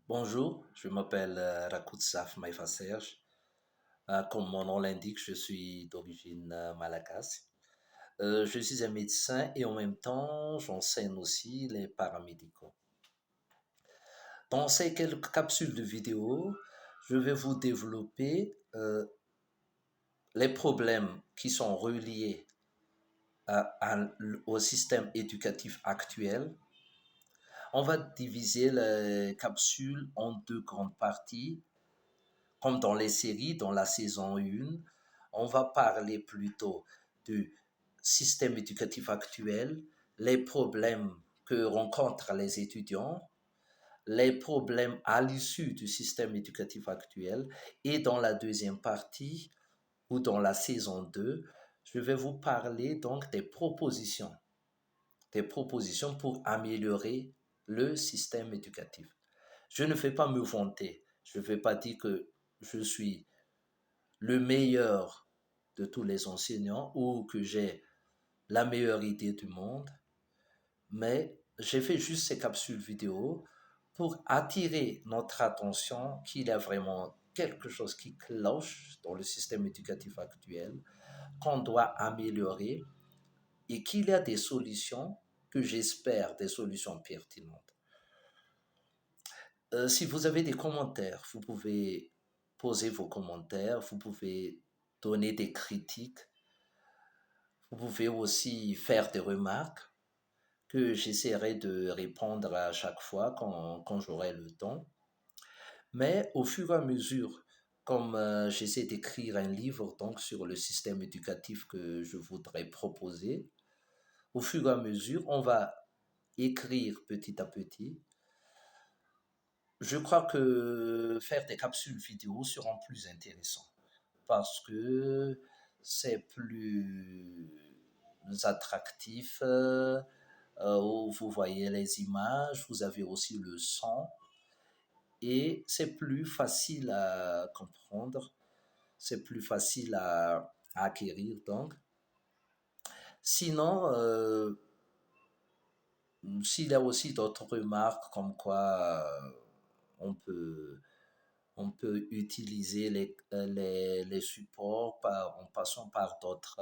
Bonjour, je m'appelle Rakoutsaf Maïfa Serge. Comme mon nom l'indique, je suis d'origine malagasy. Je suis un médecin et en même temps, j'enseigne aussi les paramédicaux. Dans ces quelques capsules de vidéo, je vais vous développer les problèmes qui sont reliés au système éducatif actuel. On va diviser les capsules en deux grandes parties. Comme dans les séries, dans la saison 1, on va parler plutôt du système éducatif actuel, les problèmes que rencontrent les étudiants, les problèmes à l'issue du système éducatif actuel. Et dans la deuxième partie, ou dans la saison 2, je vais vous parler donc des propositions pour améliorer le système éducatif. Je ne vais pas me vanter, je ne vais pas dire que je suis le meilleur de tous les enseignants ou que j'ai la meilleure idée du monde, mais j'ai fait juste ces capsules vidéo pour attirer notre attention qu'il y a vraiment quelque chose qui cloche dans le système éducatif actuel, qu'on doit améliorer et qu'il y a des solutions que j'espère, des solutions pertinentes. Si vous avez des commentaires, vous pouvez poser vos commentaires, vous pouvez donner des critiques. Vous pouvez aussi faire des remarques que j'essaierai de répondre à chaque fois quand j'aurai le temps. Mais au fur et à mesure, comme j'essaie d'écrire un livre donc sur le système éducatif que je voudrais proposer, au fur et à mesure, on va écrire petit à petit. Je crois que faire des capsules vidéo sera plus intéressant parce que c'est plus attractif, où vous voyez les images, vous avez aussi le son et c'est plus facile à comprendre, c'est plus facile à acquérir donc. Sinon, s'il y a aussi d'autres remarques comme quoi on peut, on peut utiliser les supports en passant par d'autres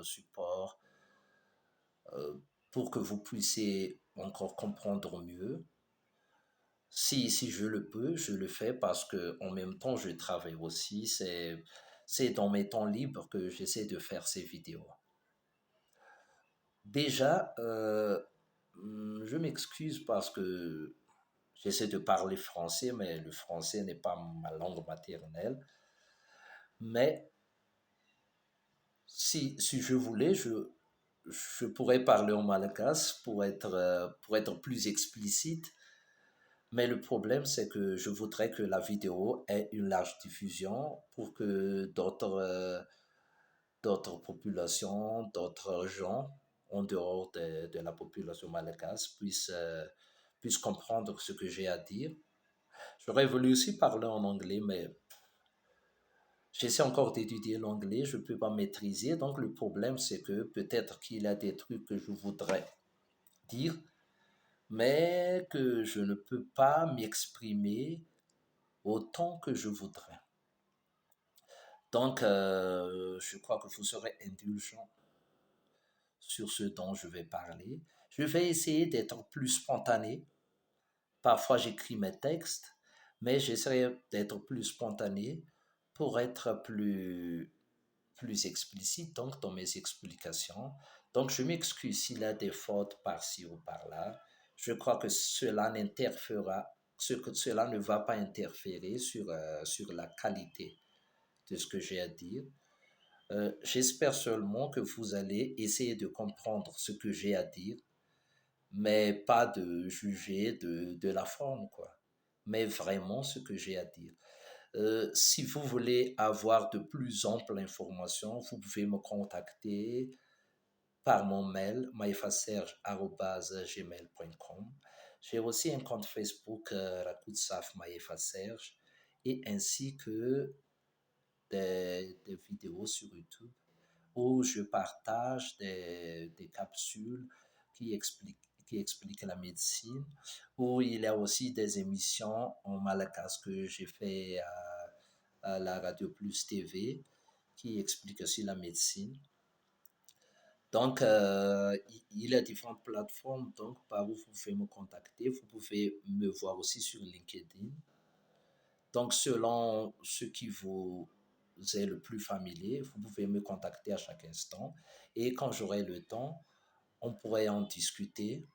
supports pour que vous puissiez encore comprendre mieux. Si je le peux, je le fais parce que en même temps, je travaille aussi. C'est dans mes temps libres que j'essaie de faire ces vidéos. Déjà, je m'excuse parce que j'essaie de parler français, mais le français n'est pas ma langue maternelle. Mais si je voulais, je pourrais parler en malagasy pour être plus explicite. Mais le problème, c'est que je voudrais que la vidéo ait une large diffusion pour que d'autres populations, d'autres gens en dehors de la population malagasy puissent comprendre ce que j'ai à dire. J'aurais voulu aussi parler en anglais, mais j'essaie encore d'étudier l'anglais, je ne peux pas maîtriser. Donc le problème, c'est que peut-être qu'il y a des trucs que je voudrais dire, mais que je ne peux pas m'exprimer autant que je voudrais. Donc, je crois que vous serez indulgent sur ce dont je vais parler. Je vais essayer d'être plus spontané. Parfois, j'écris mes textes, mais j'essaierai d'être plus spontané pour être plus explicite donc dans mes explications. Donc, je m'excuse s'il y a des fautes par-ci ou par-là. Je crois que cela ne va pas interférer sur la qualité de ce que j'ai à dire. J'espère seulement que vous allez essayer de comprendre ce que j'ai à dire, mais pas de juger de la forme, quoi. Mais vraiment ce que j'ai à dire. Si vous voulez avoir de plus amples informations, vous pouvez me contacter par mon mail maifaserge@gmail.com. J'ai aussi un compte Facebook Rakoutsaf Maïfa Serge et ainsi que des vidéos sur YouTube où je partage des capsules qui expliquent, qui explique la médecine, ou il y a aussi des émissions en malagasy que j'ai fait à la Radio Plus TV qui expliquent aussi la médecine. Donc, il y a différentes plateformes donc, par où vous pouvez me contacter. Vous pouvez me voir aussi sur LinkedIn. Donc, selon ce qui vous est le plus familier, vous pouvez me contacter à chaque instant. Et quand j'aurai le temps, on pourrait en discuter.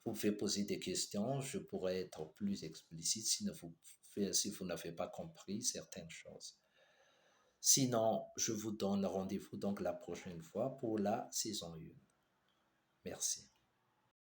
Vous pouvez poser des questions. Je pourrais être plus explicite si vous n'avez pas compris certaines choses. Sinon, je vous donne rendez-vous donc la prochaine fois pour la saison 1. Merci.